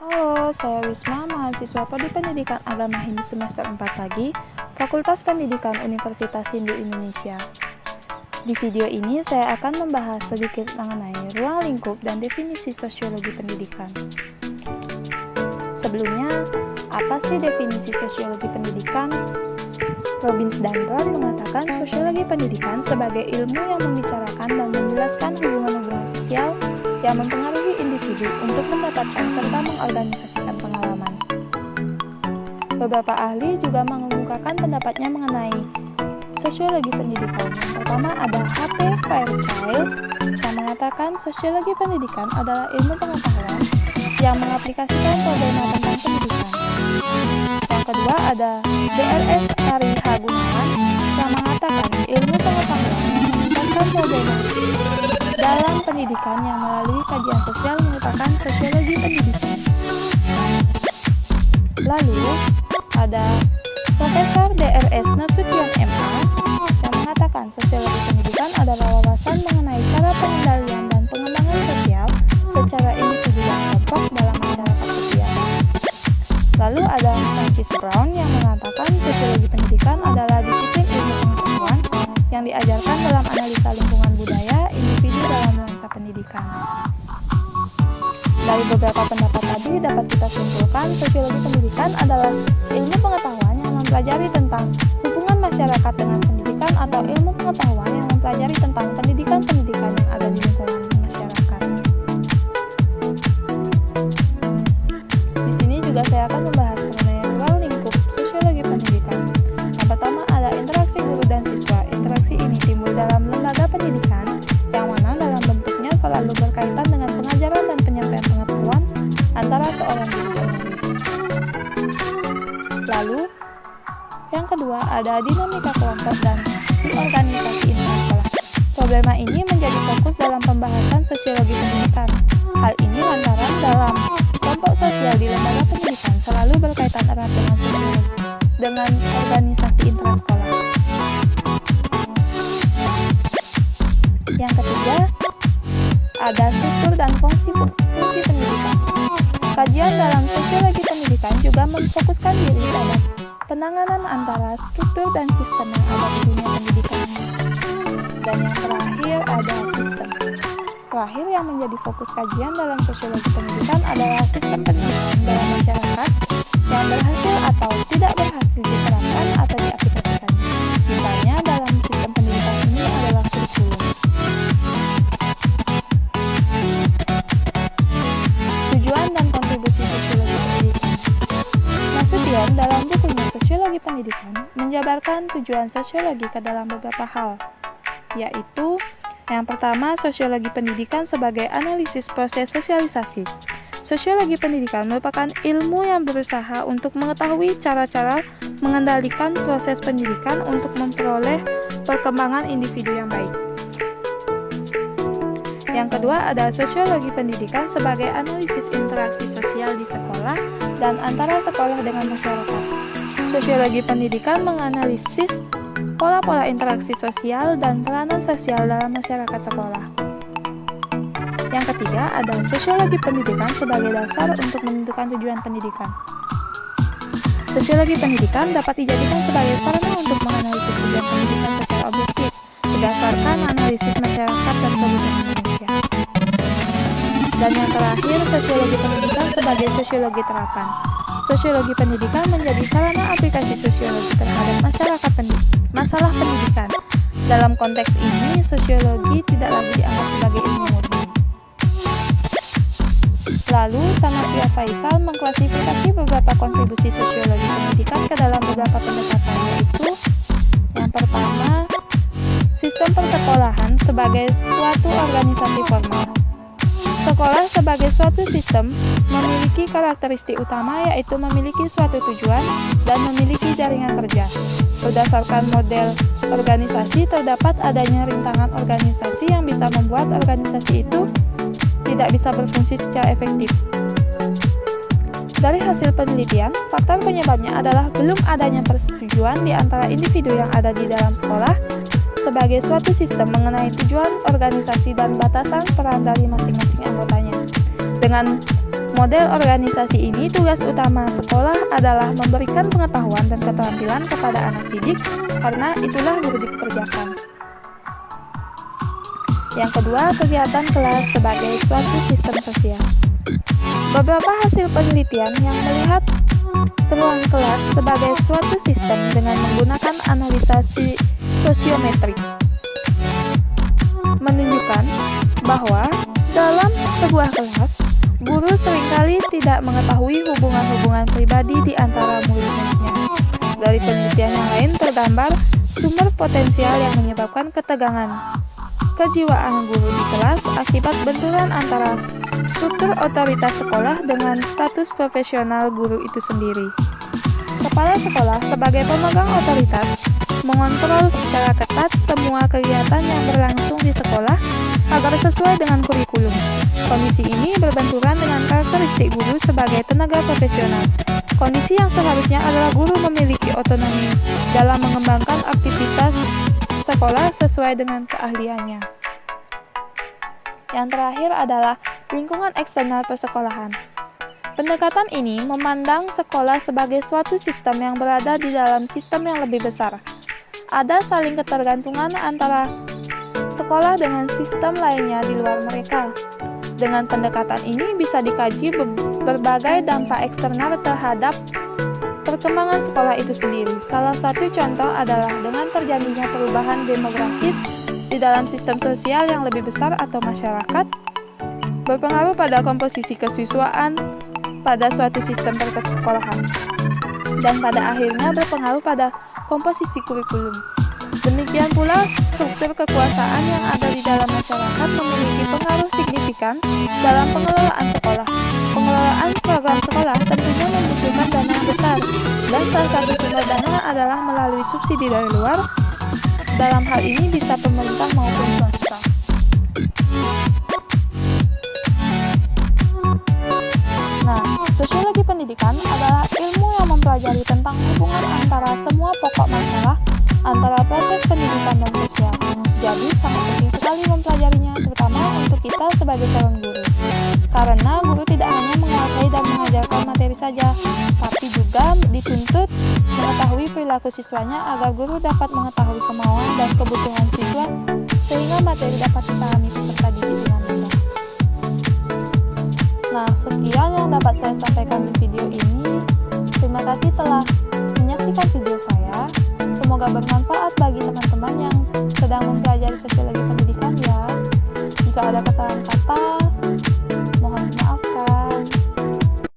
Halo, saya Wisma, mahasiswa Prodi Pendidikan Agama Hindu semester 4 pagi, Fakultas Pendidikan Universitas Hindu Indonesia. Di video ini saya akan membahas sedikit mengenai ruang lingkup dan definisi sosiologi pendidikan. Sebelumnya, apa sih definisi sosiologi pendidikan? Robbins dan Brown mengatakan sosiologi pendidikan sebagai ilmu yang membicarakan dan menjelaskan hubungan-hubungan sosial yang mempengaruhi individu untuk mendapatkan serta mengorganisasikan pengalaman. Beberapa ahli juga mengemukakan pendapatnya mengenai sosiologi pendidikan. Yang pertama ada H.P. Fairchild yang mengatakan sosiologi pendidikan adalah ilmu pengetahuan yang mengaplikasikan problema tentang pendidikan. Yang kedua ada D.R.S. Arihagunawan yang mengatakan ilmu pengetahuan yang meningkatkan problema dalam pendidikan yang melalui kajian sosial merupakan sosiologi pendidikan. Lalu ada Profesor D.R.S. Nasution M.A. yang mengatakan sosiologi pendidikan adalah wawasan mengenai cara pengendalian dan pengembangan sosial secara individu dan kelompok dalam masyarakat sosial. Lalu ada Francis Brown yang mengatakan sosiologi pendidikan adalah disiplin ilmu pengetahuan yang diajarkan dalam analisa lingkungan budaya individu dalam nuansa pendidikan. Dari beberapa pendapat tadi dapat kita simpulkan sosiologi pendidikan adalah ilmu pengetahuan yang mempelajari tentang hubungan masyarakat dengan pendidikan atau ilmu pengetahuan yang mempelajari tentang pendidikan-pendidikan yang ada di lingkungan masyarakat. Di sini juga saya akan membahas mengenai ruang lingkup sosiologi pendidikan. Yang pertama ada interaksi guru dan siswa. Interaksi ini timbul dalam lembaga pendidikan yang mana dalam bentuknya selalu berkaitan dengan pengajaran dan penyampaian pengetahuan antara seorang guru dan murid. Lalu, yang kedua ada dinamika kelompok dan organisasi intrasekolah. Problema ini menjadi fokus dalam pembahasan sosiologi pendidikan. Hal ini lantaran dalam kelompok sosial di lembaga pendidikan selalu berkaitan erat dengan organisasi intrasekolah. Yang ketiga, ada struktur dan fungsi pendidikan. Kajian dalam sosiologi pendidikan juga memfokuskan diri pada penanganan antara struktur dan sistem yang ada di dunia pendidikan. Dan yang terakhir ada sistem. Terakhir yang menjadi fokus kajian dalam sosiologi pendidikan adalah sistem pendidikan dalam masyarakat yang berhasil atau tidak berhasil diterapkan atau diaplikasikan. Misalnya dalam sistem pendidikan ini adalah kurikulum. Tujuan dan kontribusi sosiologi pendidikan. Nasution dalam bukunya Sosiologi Pendidikan menjabarkan tujuan sosiologi ke dalam beberapa hal, yaitu yang pertama, sosiologi pendidikan sebagai analisis proses sosialisasi. Sosiologi pendidikan merupakan ilmu yang berusaha untuk mengetahui cara-cara mengendalikan proses pendidikan untuk memperoleh perkembangan individu yang baik. Yang kedua ada sosiologi pendidikan sebagai analisis interaksi sosial di sekolah dan antara sekolah dengan masyarakat. Sosiologi pendidikan menganalisis pola-pola interaksi sosial dan peranan sosial dalam masyarakat sekolah. Yang ketiga ada sosiologi pendidikan sebagai dasar untuk menentukan tujuan pendidikan. Sosiologi pendidikan dapat dijadikan sebagai sarana untuk menganalisis tujuan pendidikan secara objektif berdasarkan analisis masyarakat dan kebutuhan manusia. Dan yang terakhir, sosiologi pendidikan sebagai sosiologi terapan. Sosiologi pendidikan menjadi sarana aplikasi sosiologi terhadap masalah pendidikan. Dalam konteks ini, sosiologi tidak lagi dianggap sebagai ilmu murni. Lalu, Sanatya Faisal mengklasifikasi beberapa kontribusi sosiologi pendidikan ke dalam beberapa pendekatan, yaitu yang pertama, sistem persekolahan sebagai suatu organisasi formal. Sekolah sebagai suatu sistem memiliki karakteristik utama yaitu memiliki suatu tujuan dan memiliki jaringan kerja. Berdasarkan model organisasi terdapat adanya rintangan organisasi yang bisa membuat organisasi itu tidak bisa berfungsi secara efektif. Dari hasil penelitian, faktor penyebabnya adalah belum adanya persetujuan di antara individu yang ada di dalam sekolah sebagai suatu sistem mengenai tujuan organisasi dan batasan peran dari masing-masing anggotanya. Dengan model organisasi ini, tugas utama sekolah adalah memberikan pengetahuan dan keterampilan kepada anak didik, karena itulah guru dipekerjakan. Yang kedua, kegiatan kelas sebagai suatu sistem sosial. Beberapa hasil penelitian yang melihat ruang kelas sebagai suatu sistem dengan menggunakan analisa sosiometrik menunjukkan bahwa dalam sebuah kelas, guru seringkali tidak mengetahui hubungan-hubungan pribadi di antara murid-muridnya. Dari penelitian yang lain tergambar sumber potensial yang menyebabkan ketegangan kejiwaan guru di kelas akibat benturan antara struktur otoritas sekolah dengan status profesional guru itu sendiri. Kepala sekolah sebagai pemegang otoritas mengontrol secara ketat semua kegiatan yang berlangsung di sekolah agar sesuai dengan kurikulum. Kondisi ini berbenturan dengan karakteristik guru sebagai tenaga profesional. Kondisi yang seharusnya adalah guru memiliki otonomi dalam mengembangkan aktivitas sekolah sesuai dengan keahliannya. Yang terakhir adalah lingkungan eksternal persekolahan. Pendekatan ini memandang sekolah sebagai suatu sistem yang berada di dalam sistem yang lebih besar. Ada saling ketergantungan antara sekolah dengan sistem lainnya di luar mereka. Dengan pendekatan ini bisa dikaji berbagai dampak eksternal terhadap perkembangan sekolah itu sendiri. Salah satu contoh adalah dengan terjadinya perubahan demografis di dalam sistem sosial yang lebih besar atau masyarakat, berpengaruh pada komposisi kesiswaan pada suatu sistem persekolahan, dan pada akhirnya berpengaruh pada komposisi kurikulum. Demikian pula, struktur kekuasaan yang ada di dalam masyarakat memiliki pengaruh signifikan dalam pengelolaan sekolah. Pengelolaan program sekolah tentunya membutuhkan dana yang besar, dan salah satu sumber dana adalah melalui subsidi dari luar. Dalam hal ini bisa pemerintah maupun swasta. Nah, sosiologi pendidikan adalah ilmu yang mempelajari tentang hubungan antara semua pokok masalah antara proses pendidikan dan sosial. Jadi, sangat penting sekali mempelajarinya, terutama untuk kita sebagai calon guru. Karena guru tidak hanya menguasai dan mengajarkan materi saja, tapi juga dituntut mengetahui perilaku siswanya agar guru dapat mengetahui kemauan dan kebutuhan siswa, sehingga materi dapat dipahami peserta didik dengan mudah. Nah, sekian yang dapat saya sampaikan di video